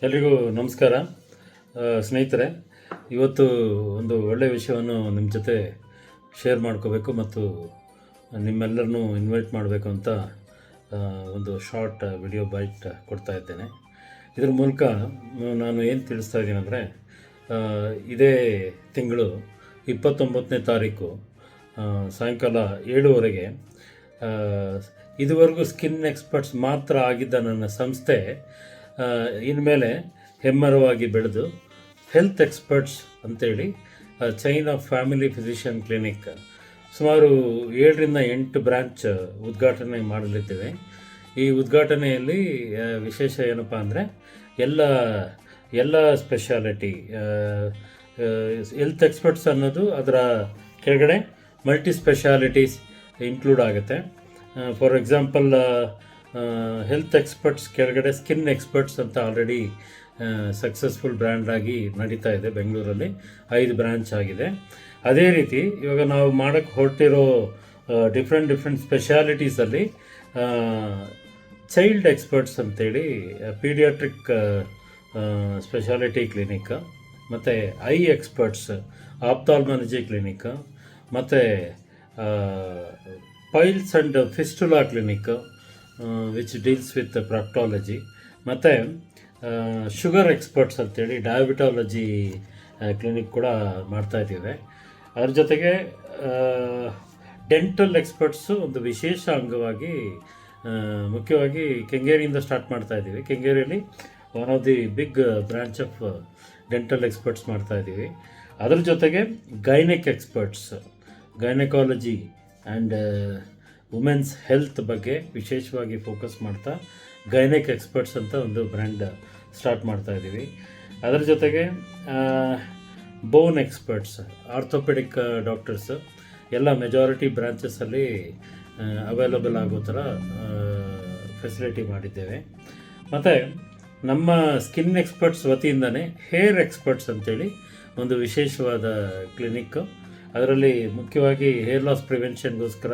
ಎಲ್ರಿಗೂ ನಮಸ್ಕಾರ. ಸ್ನೇಹಿತರೆ, ಇವತ್ತು ಒಂದು ಒಳ್ಳೆಯ ವಿಷಯವನ್ನು ನಿಮ್ಮ ಜೊತೆ ಶೇರ್ ಮಾಡ್ಕೋಬೇಕು ಮತ್ತು ನಿಮ್ಮೆಲ್ಲರನ್ನೂ ಇನ್ವೈಟ್ ಮಾಡಬೇಕು ಅಂತ ಒಂದು ಶಾರ್ಟ್ ವಿಡಿಯೋ ಬೈಟ್ ಕೊಡ್ತಾ ಇದ್ದೇನೆ. ಇದ್ರ ಮೂಲಕ ನಾನು ಏನು ತಿಳಿಸ್ತಾ ಇದ್ದೀನಿ ಅಂದರೆ, ಇದೇ ತಿಂಗಳು 29ನೇ ತಾರೀಕು ಸಾಯಂಕಾಲ 7:30 ಇದುವರೆಗೂ ಸ್ಕಿನ್ ಎಕ್ಸ್ಪರ್ಟ್ಸ್ ಮಾತ್ರ ಆಗಿದ್ದ ನನ್ನ ಸಂಸ್ಥೆ ಇನ್ಮೇಲೆ ಹೆಮ್ಮರವಾಗಿ ಬೆಳೆದು ಹೆಲ್ತ್ ಎಕ್ಸ್ಪರ್ಟ್ಸ್ ಅಂತೇಳಿ chain of family physician clinic ಸುಮಾರು 7ರಿಂದ 8 ಬ್ರ್ಯಾಂಚ್ ಉದ್ಘಾಟನೆ ಮಾಡಲಿದ್ದೇವೆ. ಈ ಉದ್ಘಾಟನೆಯಲ್ಲಿ ವಿಶೇಷ ಏನಪ್ಪ ಅಂದರೆ ಎಲ್ಲ ಸ್ಪೆಷಾಲಿಟಿ ಹೆಲ್ತ್ ಎಕ್ಸ್ಪರ್ಟ್ಸ್ ಅನ್ನೋದು ಅದರ ಕೆಳಗಡೆ ಮಲ್ಟಿ ಸ್ಪೆಷಾಲಿಟೀಸ್ ಇನ್ಕ್ಲೂಡ್ ಆಗುತ್ತೆ. ಫಾರ್ ಎಕ್ಸಾಂಪಲ್, ಹೆಲ್ತ್ ಎಕ್ಸ್ಪರ್ಟ್ಸ್ ಕೆಳಗಡೆ ಸ್ಕಿನ್ ಎಕ್ಸ್ಪರ್ಟ್ಸ್ ಅಂತ ಆಲ್ರೆಡಿ ಸಕ್ಸಸ್ಫುಲ್ ಬ್ರ್ಯಾಂಡ್ ಆಗಿ ನಡೀತಾ ಇದೆ. ಬೆಂಗಳೂರಲ್ಲಿ 5 ಬ್ರ್ಯಾಂಚ್ ಆಗಿದೆ. ಅದೇ ರೀತಿ ಇವಾಗ ನಾವು ಮಾಡೋಕ್ಕೆ ಹೊರಟಿರೋ ಡಿಫ್ರೆಂಟ್ ಸ್ಪೆಷಾಲಿಟೀಸಲ್ಲಿ ಚೈಲ್ಡ್ ಎಕ್ಸ್ಪರ್ಟ್ಸ್ ಅಂತೇಳಿ ಪೀಡಿಯಾಟ್ರಿಕ್ ಸ್ಪೆಷಾಲಿಟಿ ಕ್ಲಿನಿಕ್, ಮತ್ತು ಐ ಎಕ್ಸ್ಪರ್ಟ್ಸ್ ಆಪ್ಥಾಲ್ಮಾಲಜಿ ಕ್ಲಿನಿಕ್, ಮತ್ತು piles and fistula clinic which deals with proctology, ಮತ್ತು ಶುಗರ್ ಎಕ್ಸ್ಪರ್ಟ್ಸ್ ಅಂತೇಳಿ ಡಯಾಬಿಟಾಲಜಿ ಕ್ಲಿನಿಕ್ ಕೂಡ ಮಾಡ್ತಾಯಿದ್ದೀವಿ. ಅದ್ರ ಜೊತೆಗೆ ಡೆಂಟಲ್ ಎಕ್ಸ್ಪರ್ಟ್ಸು ಒಂದು ವಿಶೇಷ ಅಂಗವಾಗಿ ಮುಖ್ಯವಾಗಿ ಕೆಂಗೇರಿಯಿಂದ ಸ್ಟಾರ್ಟ್ ಮಾಡ್ತಾಯಿದ್ದೀವಿ. ಕೆಂಗೇರಿಯಲ್ಲಿ one of the big branch of dental experts ಮಾಡ್ತಾಯಿದ್ದೀವಿ. ಅದ್ರ ಜೊತೆಗೆ gynaec experts, gynaecology and women's health ಬಗ್ಗೆ ವಿಶೇಷವಾಗಿ ಫೋಕಸ್ ಮಾಡ್ತಾ ಗೈನೆಕ್ ಎಕ್ಸ್ಪರ್ಟ್ಸ್ ಅಂತ ಒಂದು ಬ್ರ್ಯಾಂಡ್ ಸ್ಟಾರ್ಟ್ ಮಾಡ್ತಾಯಿದ್ದೀವಿ. ಅದರ ಜೊತೆಗೆ ಬೋನ್ ಎಕ್ಸ್ಪರ್ಟ್ಸ್, ಆರ್ಥೋಪೆಡಿಕ್ ಡಾಕ್ಟರ್ಸ್ ಎಲ್ಲ ಮೆಜಾರಿಟಿ ಬ್ರಾಂಚಸ್ಸಲ್ಲಿ ಅವೈಲಬಲ್ ಆಗೋ ಥರ ಫೆಸಿಲಿಟಿ ಮಾಡಿದ್ದೇವೆ. ಮತ್ತು ನಮ್ಮ ಸ್ಕಿನ್ ಎಕ್ಸ್ಪರ್ಟ್ಸ್ ವತಿಯಿಂದನೇ ಹೇರ್ ಎಕ್ಸ್ಪರ್ಟ್ಸ್ ಅಂತೇಳಿ ಒಂದು ವಿಶೇಷವಾದ ಕ್ಲಿನಿಕ್ಕು. ಅದರಲ್ಲಿ ಮುಖ್ಯವಾಗಿ ಹೇರ್ ಲಾಸ್ ಪ್ರಿವೆನ್ಷನ್ಗೋಸ್ಕರ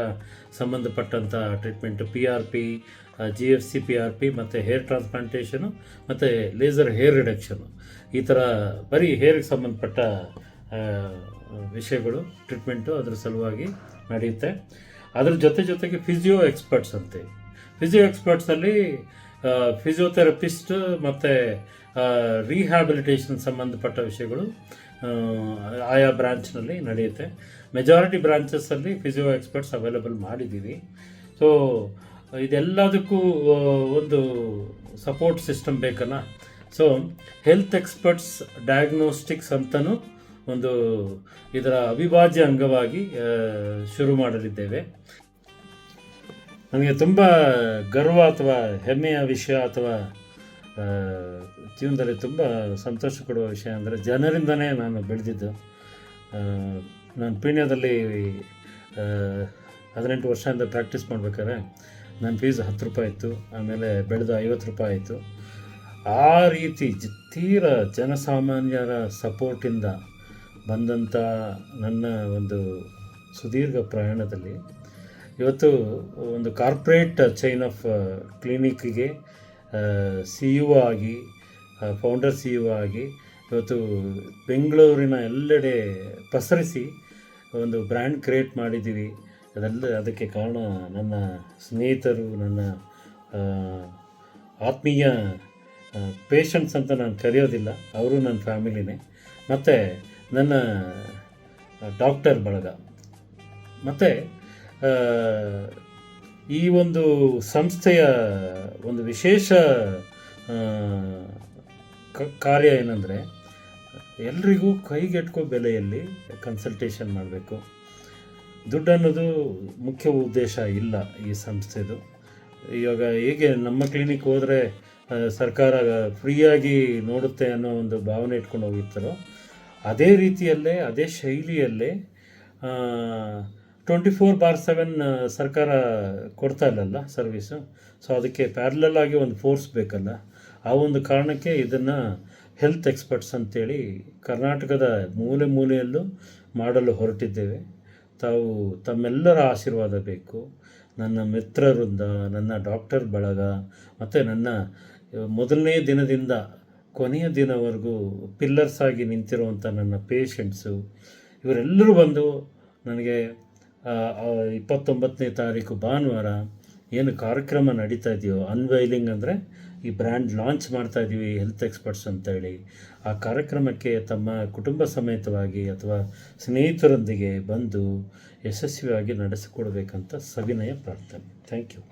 ಸಂಬಂಧಪಟ್ಟಂಥ ಟ್ರೀಟ್ಮೆಂಟು, PRP, GFC PRP, ಮತ್ತು ಹೇರ್ ಟ್ರಾನ್ಸ್ಪ್ಲಾಂಟೇಷನು, ಮತ್ತು ಲೇಸರ್ ಹೇರ್ ರಿಡಕ್ಷನು, ಈ ಥರ ಬರೀ ಹೇರ್ಗೆ ಸಂಬಂಧಪಟ್ಟ ವಿಷಯಗಳು ಟ್ರೀಟ್ಮೆಂಟು ಅದರ ಸಲುವಾಗಿ ನಡೆಯುತ್ತೆ. ಅದರ ಜೊತೆಗೆ ಫಿಸಿಯೋ ಎಕ್ಸ್ಪರ್ಟ್ಸ್ ಅಂತೆ. ಫಿಸಿಯೋ ಎಕ್ಸ್ಪರ್ಟ್ಸಲ್ಲಿ ಫಿಸಿಯೋಥೆರಪಿಸ್ಟ್ ಮತ್ತು ರಿಹ್ಯಾಬಿಲಿಟೇಷನ್ ಸಂಬಂಧಪಟ್ಟ ವಿಷಯಗಳು ಆಯಾ ಬ್ರಾಂಚ್ನಲ್ಲಿ ನಡೆಯುತ್ತೆ. ಮೆಜಾರಿಟಿ ಬ್ರಾಂಚಸ್ಸಲ್ಲಿ ಫಿಸಿಯೋ ಎಕ್ಸ್ಪರ್ಟ್ಸ್ ಅವೈಲಬಲ್ ಮಾಡಿದ್ದೀವಿ. ಸೊ ಇದೆಲ್ಲದಕ್ಕೂ ಒಂದು ಸಪೋರ್ಟ್ ಸಿಸ್ಟಮ್ ಬೇಕಲ್ಲ. ಸೊ ಹೆಲ್ತ್ ಎಕ್ಸ್ಪರ್ಟ್ಸ್ ಡಯಾಗ್ನೋಸ್ಟಿಕ್ಸ್ ಅಂತಲೂ ಒಂದು ಇದರ ಅವಿಭಾಜ್ಯ ಅಂಗವಾಗಿ ಶುರು ಮಾಡಲಿದ್ದೇವೆ. ನನಗೆ ತುಂಬ ಗರ್ವ ಅಥವಾ ಹೆಮ್ಮೆಯ ವಿಷಯ ಅಥವಾ ಜೀವನದಲ್ಲಿ ತುಂಬ ಸಂತೋಷ ಕೊಡುವ ವಿಷಯ ಅಂದರೆ, ಜನರಿಂದನೇ ನಾನು ಬೆಳೆದಿದ್ದು. ನಾನು ಪೀಣ್ಯದಲ್ಲಿ 18 ವರ್ಷದಿಂದ ಪ್ರಾಕ್ಟೀಸ್ ಮಾಡಬೇಕಾದ್ರೆ ನನ್ನ ಫೀಸ್ 10 ರೂಪಾಯಿ ಇತ್ತು. ಆಮೇಲೆ ಬೆಳೆದು 50 ರೂಪಾಯಿ ಆಯಿತು. ಆ ರೀತಿ ತೀರ ಜನಸಾಮಾನ್ಯರ ಸಪೋರ್ಟಿಂದ ಬಂದಂಥ ನನ್ನ ಒಂದು ಸುದೀರ್ಘ ಪ್ರಯಾಣದಲ್ಲಿ ಇವತ್ತು ಒಂದು ಕಾರ್ಪೊರೇಟ್ ಚೈನ್ ಆಫ್ ಕ್ಲಿನಿಕ್ಕಿಗೆ CEO ಆಗಿ, ಫೌಂಡರ್ CEO ಆಗಿ ಇವತ್ತು ಬೆಂಗಳೂರಿನ ಎಲ್ಲೆಡೆ ಪಸರಿಸಿ ಒಂದು ಬ್ರ್ಯಾಂಡ್ ಕ್ರಿಯೇಟ್ ಮಾಡಿದ್ದೀವಿ. ಅದಕ್ಕೆ ಕಾರಣ ನನ್ನ ಸ್ನೇಹಿತರು, ನನ್ನ ಆತ್ಮೀಯ ಪೇಷಂಟ್ಸ್ ಅಂತ ನಾನು ಕರೆಯೋದಿಲ್ಲ, ಅವರು ನನ್ನ ಫ್ಯಾಮಿಲಿನೇ, ಮತ್ತು ನನ್ನ ಡಾಕ್ಟರ್ ಬಳಗ. ಮತ್ತು ಈ ಒಂದು ಸಂಸ್ಥೆಯ ಒಂದು ವಿಶೇಷ ಕಾರ್ಯ ಏನಂದರೆ, ಎಲ್ರಿಗೂ ಕೈಗೆಟ್ಕೋ ಬೆಲೆಯಲ್ಲಿ ಕನ್ಸಲ್ಟೇಷನ್ ಮಾಡಬೇಕು. ದುಡ್ಡು ಅನ್ನೋದು ಮುಖ್ಯ ಉದ್ದೇಶ ಇಲ್ಲ ಈ ಸಂಸ್ಥೆದು. ಇವಾಗ ಹೇಗೆ ನಮ್ಮ ಕ್ಲಿನಿಕ್ ಹೋದರೆ ಸರ್ಕಾರ ಫ್ರೀಯಾಗಿ ನೋಡುತ್ತೆ ಅನ್ನೋ ಒಂದು ಭಾವನೆ ಇಟ್ಕೊಂಡು ಹೋಗಿರ್ತಾರೋ, ಅದೇ ರೀತಿಯಲ್ಲೇ ಅದೇ ಶೈಲಿಯಲ್ಲೇ 24/7 ಸರ್ಕಾರ ಕೊಡ್ತಾ ಇಲ್ಲಲ್ಲ ಸರ್ವೀಸು. ಸೊ ಅದಕ್ಕೆ ಪ್ಯಾರಲಲ್ ಆಗಿ ಒಂದು ಫೋರ್ಸ್ ಬೇಕಲ್ಲ. ಆ ಒಂದು ಕಾರಣಕ್ಕೆ ಇದನ್ನು ಹೆಲ್ತ್ ಎಕ್ಸ್ಪರ್ಟ್ಸ್ ಅಂತೇಳಿ ಕರ್ನಾಟಕದ ಮೂಲೆ ಮೂಲೆಯಲ್ಲೂ ಮಾಡಲು ಹೊರಟಿದ್ದೇವೆ. ತಾವು ತಮ್ಮೆಲ್ಲರ ಆಶೀರ್ವಾದ ಬೇಕು. ನನ್ನ ಮಿತ್ರವೃಂದ, ನನ್ನ ಡಾಕ್ಟರ್ ಬಳಗ ಮತ್ತು ನನ್ನ ಮೊದಲನೇ ದಿನದಿಂದ ಕೊನೆಯ ದಿನವರೆಗೂ ಪಿಲ್ಲರ್ಸ್ ಆಗಿ ನಿಂತಿರುವಂಥ ನನ್ನ ಪೇಷಂಟ್ಸು ಇವರೆಲ್ಲರೂ ಬಂದು ನನಗೆ 29ನೇ ತಾರೀಕು ಭಾನುವಾರ ಏನು ಕಾರ್ಯಕ್ರಮ ನಡೀತಾ ಇದೆಯೋ, ಅನ್ವೈಲಿಂಗ್ ಅಂದರೆ ಈ ಬ್ರ್ಯಾಂಡ್ ಲಾಂಚ್ ಮಾಡ್ತಾ ಇದ್ದೀವಿ ಹೆಲ್ತ್ ಎಕ್ಸ್ಪರ್ಟ್ಸ್ ಅಂತೇಳಿ, ಆ ಕಾರ್ಯಕ್ರಮಕ್ಕೆ ತಮ್ಮ ಕುಟುಂಬ ಸಮೇತವಾಗಿ ಅಥವಾ ಸ್ನೇಹಿತರೊಂದಿಗೆ ಬಂದು ಯಶಸ್ವಿಯಾಗಿ ನಡೆಸಿಕೊಡ್ಬೇಕಂತ ಸವಿನಯ ಪ್ರಾರ್ಥನೆ. Thank you.